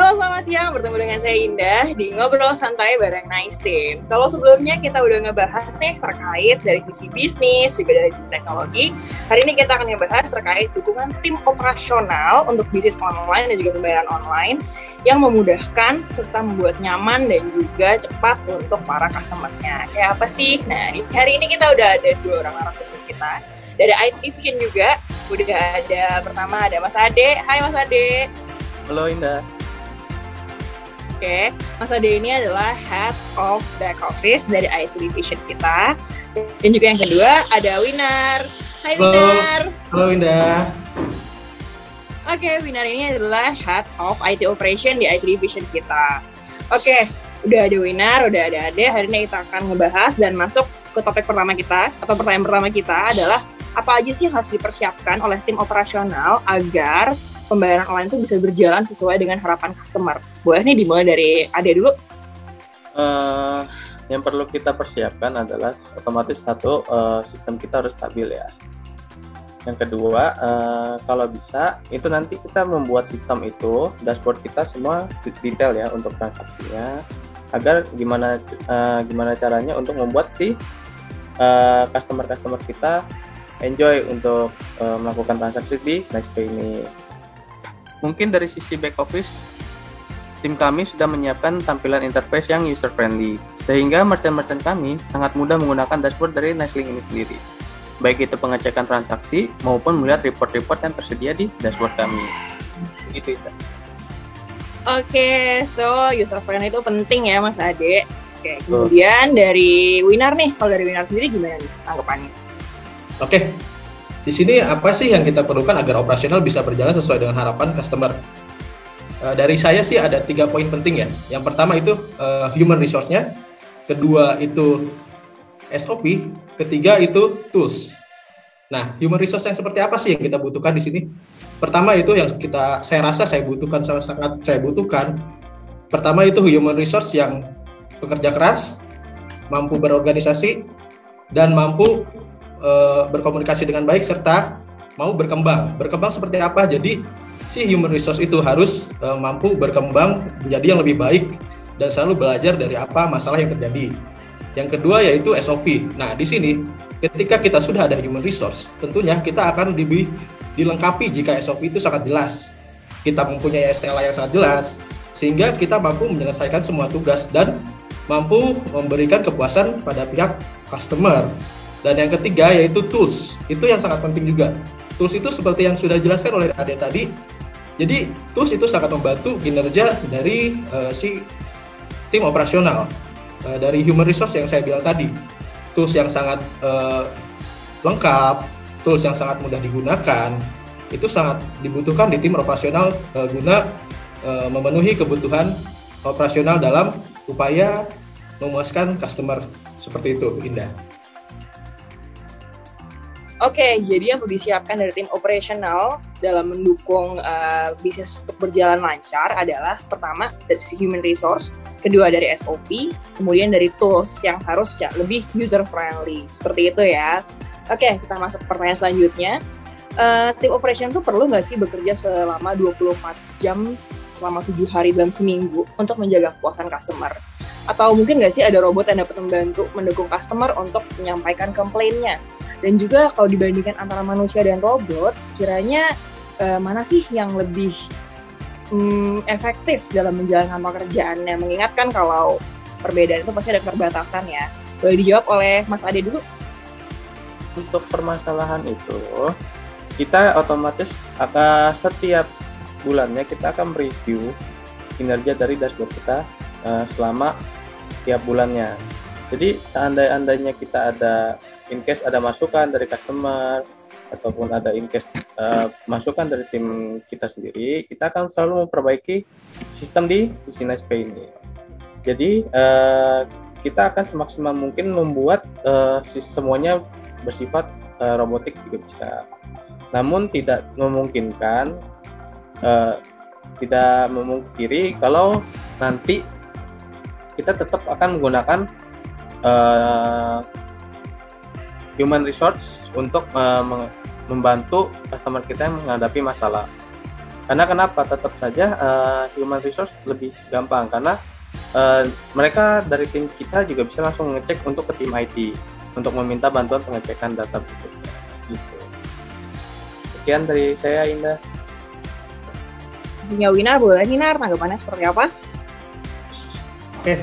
Halo, selamat siang. Bertemu dengan saya Indah di Ngobrol Santai bareng Nice Team. Kalau sebelumnya kita udah ngebahas nih terkait dari sisi bisnis, juga dari sisi teknologi. Hari ini kita akan ngebahas terkait dukungan tim operasional untuk bisnis online dan juga pembayaran online yang memudahkan serta membuat nyaman dan juga cepat untuk para customer-nya. Kayak apa sih? Nah, hari ini kita udah ada 2 orang narasumber kita. Dari IT Vision juga, udah ada pertama ada Mas Ade. Hai Mas Ade. Halo Indah. Oke, Mas Ade ini adalah Head of Back Office dari IT Division kita. Dan juga yang kedua ada Winar. Hai Winar. Halo Indah. Oke, Winar ini adalah Head of IT Operation di IT Division kita. Oke, udah ada Winar, udah ada Ade. Hari ini kita akan ngebahas dan masuk ke topik pertama kita, atau pertanyaan pertama kita adalah apa aja sih yang harus dipersiapkan oleh tim operasional agar pembayaran online itu bisa berjalan sesuai dengan harapan customer. Boleh nih dimulai dari Ade dulu. Yang perlu kita persiapkan adalah otomatis satu, sistem kita harus stabil ya. Yang kedua, kalau bisa itu nanti kita membuat sistem itu, dashboard kita semua detail ya untuk transaksinya, agar gimana caranya untuk membuat si customer kita enjoy untuk melakukan transaksi di NicePay ini. Mungkin dari sisi back office, tim kami sudah menyiapkan tampilan interface yang user friendly, sehingga merchant-merchant kami sangat mudah menggunakan dashboard dari NiceLink ini sendiri. Baik itu pengecekan transaksi maupun melihat report-report yang tersedia di dashboard kami. Gitu itu. Oke, so user friendly itu penting ya Mas Ade. Oke, kemudian dari Winar nih, kalau dari Winar sendiri gimana nih tanggapannya? Oke, di sini apa sih yang kita perlukan agar operasional bisa berjalan sesuai dengan harapan customer? Dari saya sih ada 3 poin penting ya. Yang pertama itu human resource-nya, kedua itu SOP, ketiga itu tools. Nah, human resource yang seperti apa sih yang kita butuhkan di sini? Pertama itu yang saya rasa saya butuhkan, sangat saya butuhkan. Pertama itu human resource yang bekerja keras, mampu berorganisasi, dan mampu berkomunikasi dengan baik serta mau berkembang. Berkembang seperti apa? Jadi si human resource itu harus mampu berkembang menjadi yang lebih baik dan selalu belajar dari apa masalah yang terjadi. Yang kedua yaitu SOP. Nah, di sini ketika kita sudah ada human resource, tentunya kita akan dilengkapi jika SOP itu sangat jelas. Kita mempunyai SLA yang sangat jelas sehingga kita mampu menyelesaikan semua tugas dan mampu memberikan kepuasan pada pihak customer. Dan yang ketiga yaitu tools, itu yang sangat penting juga. Tools itu seperti yang sudah dijelaskan oleh Ade tadi, jadi tools itu sangat membantu kinerja dari si tim operasional, dari human resource yang saya bilang tadi. Tools yang sangat lengkap, tools yang sangat mudah digunakan, itu sangat dibutuhkan di tim operasional guna memenuhi kebutuhan operasional dalam upaya memuaskan customer. Seperti itu, Indah. Oke, jadi yang perlu disiapkan dari tim operasional dalam mendukung bisnis untuk berjalan lancar adalah pertama dari sisi human resource, kedua dari SOP, kemudian dari tools yang harus lebih user friendly. Seperti itu ya. Oke, kita masuk ke pertanyaan selanjutnya. Tim operation itu perlu nggak sih bekerja selama 24 jam selama 7 hari dalam seminggu untuk menjaga kepuasan customer? Atau mungkin nggak sih ada robot yang dapat membantu mendukung customer untuk menyampaikan komplainnya? Dan juga kalau dibandingkan antara manusia dan robot, sekiranya mana sih yang lebih efektif dalam menjalankan pekerjaannya? Mengingatkan kalau perbedaan itu pasti ada keterbatasan ya. Boleh dijawab oleh Mas Ade dulu? Untuk permasalahan itu, kita otomatis akan setiap bulannya kita akan mereview kinerja dari dashboard kita selama tiap bulannya. Jadi seandainya kita ada in case ada masukan dari customer ataupun ada in case masukan dari tim kita sendiri, kita akan selalu memperbaiki sistem di sisi NicePay ini. Jadi kita akan semaksimal mungkin membuat semuanya bersifat robotik juga bisa. Namun tidak memungkinkan, tidak memungkiri kalau nanti kita tetap akan menggunakan human resource untuk membantu customer kita yang menghadapi masalah. Karena kenapa? Tetap saja human resource lebih gampang karena mereka dari tim kita juga bisa langsung ngecek untuk ke tim IT untuk meminta bantuan pengecekan data berikutnya. Gitu. Sekian dari saya, Indah. Sisinya Winar, boleh Winar, tanggapannya seperti apa? Oke,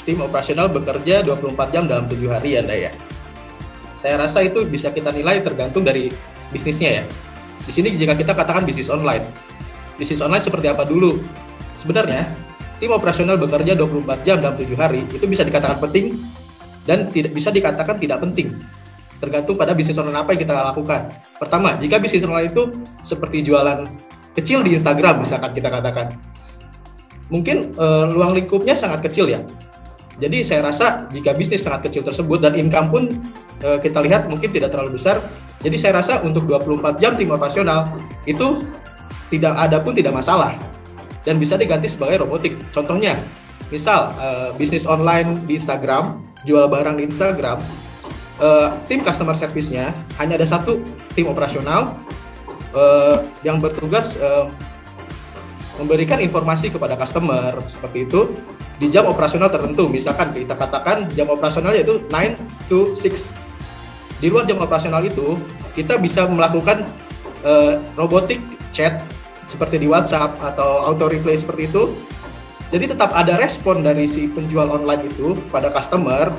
tim operasional bekerja 24 jam dalam 7 hari ya, Nda ya. Saya rasa itu bisa kita nilai tergantung dari bisnisnya ya. Di sini jika kita katakan bisnis online. Bisnis online seperti apa dulu? Sebenarnya, tim operasional bekerja 24 jam dalam 7 hari, itu bisa dikatakan penting dan tidak bisa dikatakan tidak penting. Tergantung pada bisnis online apa yang kita lakukan. Pertama, jika bisnis online itu seperti jualan kecil di Instagram misalkan kita katakan, mungkin ruang lingkupnya sangat kecil ya. Jadi saya rasa jika bisnis sangat kecil tersebut dan income pun kita lihat mungkin tidak terlalu besar, jadi saya rasa untuk 24 jam tim operasional itu tidak ada pun tidak masalah dan bisa diganti sebagai robotik. Contohnya, misal bisnis online di Instagram, jual barang di Instagram, tim customer service-nya hanya ada satu tim operasional yang bertugas memberikan informasi kepada customer seperti itu di jam operasional tertentu. Misalkan kita katakan jam operasional yaitu 9 to 6. Di luar jam operasional itu kita bisa melakukan robotic chat seperti di WhatsApp atau auto reply seperti itu. Jadi tetap ada respon dari si penjual online itu pada customer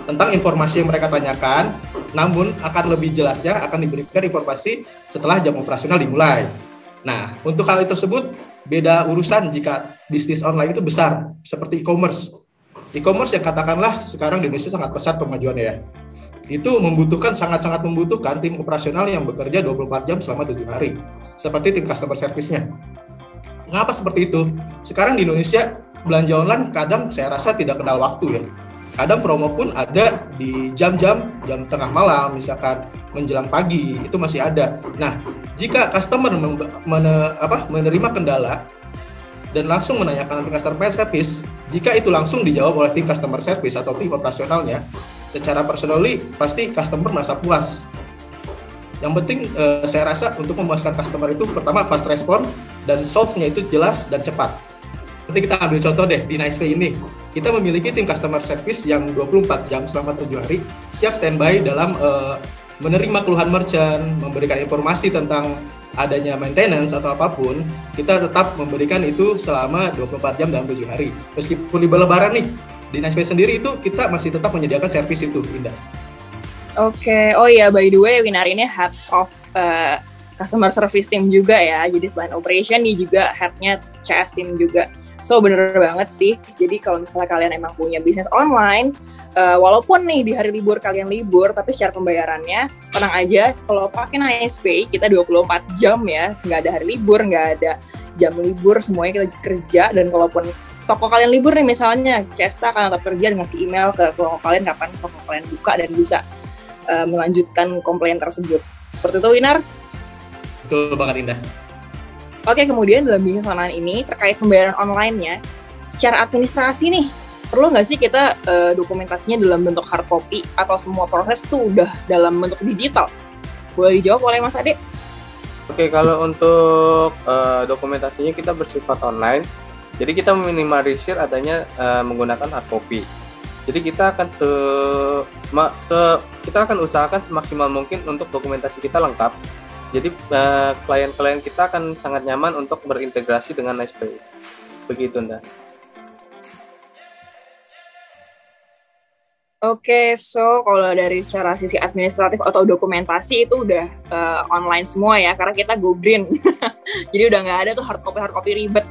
tentang informasi yang mereka tanyakan, namun akan lebih jelasnya akan diberikan informasi setelah jam operasional dimulai. Nah, untuk hal tersebut beda urusan jika bisnis online itu besar, seperti e-commerce. E-commerce yang katakanlah sekarang di Indonesia sangat pesat kemajuannya ya. Itu sangat-sangat membutuhkan tim operasional yang bekerja 24 jam selama 7 hari, seperti tim customer service-nya. Mengapa seperti itu? Sekarang di Indonesia belanja online kadang saya rasa tidak kenal waktu ya. Kadang promo pun ada di jam tengah malam, misalkan menjelang pagi, itu masih ada. Nah, jika customer menerima kendala dan langsung menanyakan tim customer service, jika itu langsung dijawab oleh tim customer service atau tim operasionalnya, secara personally pasti customer merasa puas. Yang penting saya rasa untuk memuaskan customer itu pertama fast respon dan solve-nya itu jelas dan cepat. Nanti kita ambil contoh deh di NicePay ini. Kita memiliki tim customer service yang 24 jam selama 7 hari siap standby dalam menerima keluhan merchant, memberikan informasi tentang adanya maintenance atau apapun. Kita tetap memberikan itu selama 24 jam dalam 7 hari. Meskipun di Lebaran nih, di NicePay sendiri itu kita masih tetap menyediakan servis itu, Indah. Oke, oh iya, by the way, Winar ini head of customer service team juga ya. Jadi selain operation, dia juga headnya CS team juga. So bener banget sih. Jadi kalau misalnya kalian emang punya bisnis online, walaupun nih di hari libur kalian libur, tapi secara pembayarannya tenang aja. Kalau pakai NicePay kita 24 jam ya, nggak ada hari libur, nggak ada jam libur, semuanya kita kerja. Dan kalaupun toko kalian libur nih misalnya, Cesta akan tetap kerja dan ngasih email ke toko kalian kapan toko kalian buka dan bisa melanjutkan komplain tersebut. Seperti itu, Winar? Betul banget, Indah. Oke, kemudian dalam bisnis online ini, terkait pembayaran online-nya, secara administrasi nih, perlu nggak sih kita dokumentasinya dalam bentuk hard copy atau semua proses tuh udah dalam bentuk digital? Boleh dijawab oleh Mas Ade? Oke, kalau untuk dokumentasinya kita bersifat online, jadi kita meminimalisir adanya menggunakan hard copy. Jadi kita akan kita akan usahakan semaksimal mungkin untuk dokumentasi kita lengkap. Jadi klien-klien kita akan sangat nyaman untuk berintegrasi dengan NicePay. Begitu, Nda. Oke, so kalau dari secara sisi administratif atau dokumentasi itu udah online semua ya, karena kita go green. Jadi udah nggak ada tuh hard copy ribet.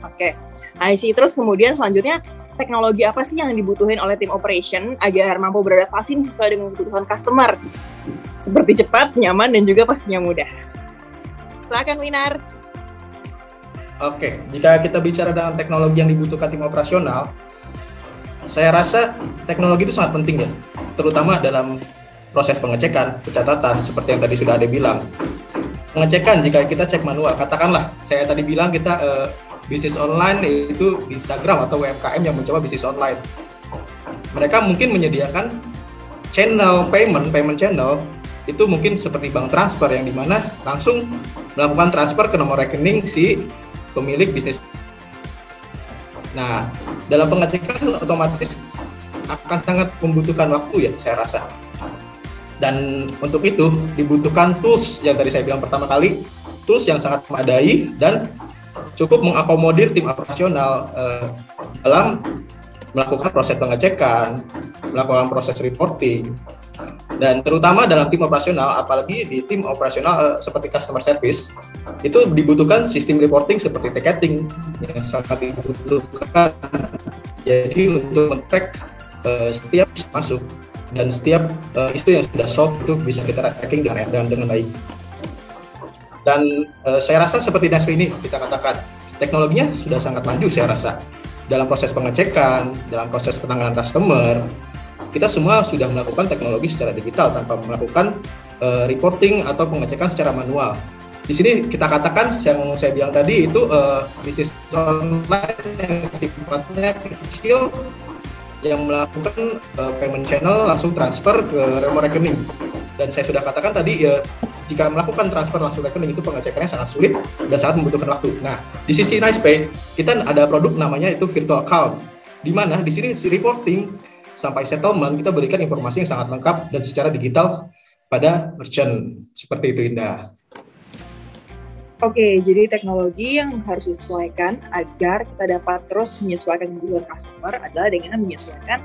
Oke, nah isi terus kemudian selanjutnya teknologi apa sih yang dibutuhin oleh tim operation agar mampu beradaptasi sesuai dengan kebutuhan customer? Seperti cepat, nyaman, dan juga pastinya mudah. Silakan, Winar. Oke, jika kita bicara dengan teknologi yang dibutuhkan tim operasional, saya rasa teknologi itu sangat penting ya, terutama dalam proses pengecekan, pencatatan, seperti yang tadi sudah ada bilang. Pengecekan jika kita cek manual, katakanlah, saya tadi bilang kita bisnis online itu Instagram atau UMKM yang mencoba bisnis online. Mereka mungkin menyediakan channel payment channel itu mungkin seperti bank transfer yang dimana langsung melakukan transfer ke nomor rekening si pemilik bisnis. Nah, dalam pengecekan otomatis akan sangat membutuhkan waktu ya, saya rasa. Dan untuk itu dibutuhkan tools yang tadi saya bilang pertama kali, tools yang sangat memadai dan cukup mengakomodir tim operasional dalam melakukan proses pengecekan, melakukan proses reporting, dan terutama dalam tim operasional, apalagi di tim operasional seperti customer service, itu dibutuhkan sistem reporting seperti ticketing yang sangat dibutuhkan. Jadi untuk men-track setiap masuk dan setiap isu yang sudah solve itu bisa kita tracking dengan baik. Dan saya rasa seperti Nasri ini kita katakan teknologinya sudah sangat maju, saya rasa dalam proses pengecekan, dalam proses penanganan customer, kita semua sudah melakukan teknologi secara digital tanpa melakukan reporting atau pengecekan secara manual. Di sini kita katakan yang saya bilang tadi itu bisnis online yang sifatnya kecil yang melakukan payment channel langsung transfer ke nomor rekening. Dan saya sudah katakan tadi jika melakukan transfer langsung rekening itu pengecekannya sangat sulit dan sangat membutuhkan waktu. Nah, di sisi NicePay kita ada produk namanya itu virtual account, di mana di sini si reporting sampai settlement kita berikan informasi yang sangat lengkap dan secara digital pada merchant. Seperti itu, Indah. Oke, jadi teknologi yang harus disesuaikan agar kita dapat terus menyesuaikan kebutuhan customer adalah dengan menyesuaikan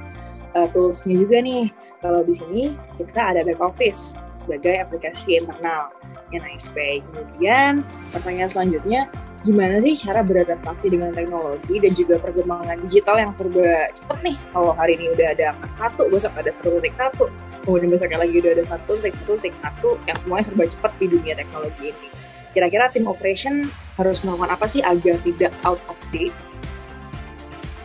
tools-nya juga nih. Kalau di sini kita ada back office sebagai aplikasi internal yang NicePay. Kemudian pertanyaan selanjutnya, gimana sih cara beradaptasi dengan teknologi dan juga perkembangan digital yang serba cepat nih? Kalau hari ini udah ada angka 1, besok ada 1.1, kemudian besoknya lagi udah ada 1.1, yang semuanya serba cepat di dunia teknologi ini. Kira-kira tim operation harus melakukan apa sih agar tidak out of date?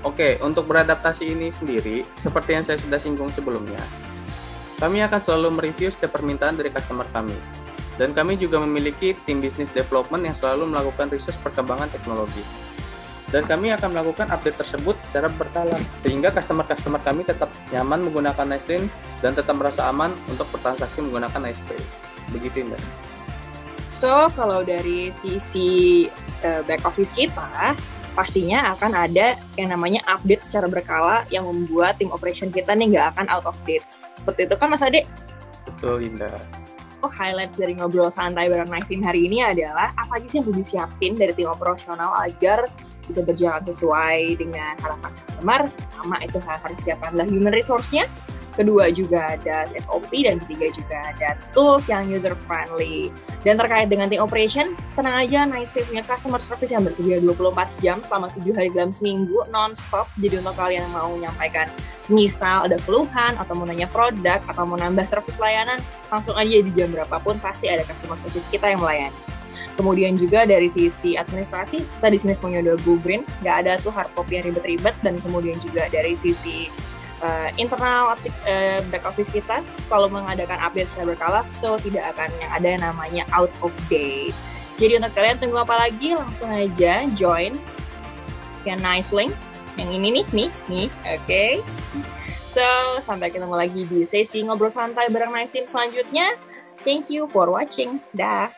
Oke, untuk beradaptasi ini sendiri, seperti yang saya sudah singgung sebelumnya, kami akan selalu mereview setiap permintaan dari customer kami. Dan kami juga memiliki tim business development yang selalu melakukan research perkembangan teknologi. Dan kami akan melakukan update tersebut secara berkala, sehingga customer-customer kami tetap nyaman menggunakan NiceLink dan tetap merasa aman untuk bertransaksi menggunakan NicePay. Begitu, Mbak. So, kalau dari sisi back office kita, pastinya akan ada yang namanya update secara berkala yang membuat tim operation kita nih nggak akan out of date. Seperti itu kan Mas Ade? Betul, Indah. Highlight dari ngobrol santai bareng NiceTeam hari ini adalah apa aja sih yang perlu disiapin dari tim operasional agar bisa berjalan sesuai dengan harapan customer. Pertama itu harus siapkan adalah human resource-nya, kedua juga ada SOP, dan ketiga juga ada tools yang user friendly. Dan terkait dengan tim operation, tenang aja, NicePay punya customer service yang bekerja 24 jam selama 7 hari dalam seminggu non-stop. Jadi untuk kalian yang mau menyampaikan semisal ada keluhan atau mau nanya produk atau mau nambah service layanan, langsung aja di jam berapapun pasti ada customer service kita yang melayani. Kemudian juga dari sisi administrasi, kita di sini semuanya udah go green, nggak ada tuh hard copy yang ribet-ribet. Dan kemudian juga dari sisi internal back office kita kalau mengadakan update secara berkala, so tidak akan yang ada yang namanya out of date. Jadi untuk kalian tunggu apa lagi, langsung aja join yang NiceLink yang ini nih, oke. So sampai ketemu lagi di sesi ngobrol santai bareng NiceTeam selanjutnya. Thank you for watching, dah.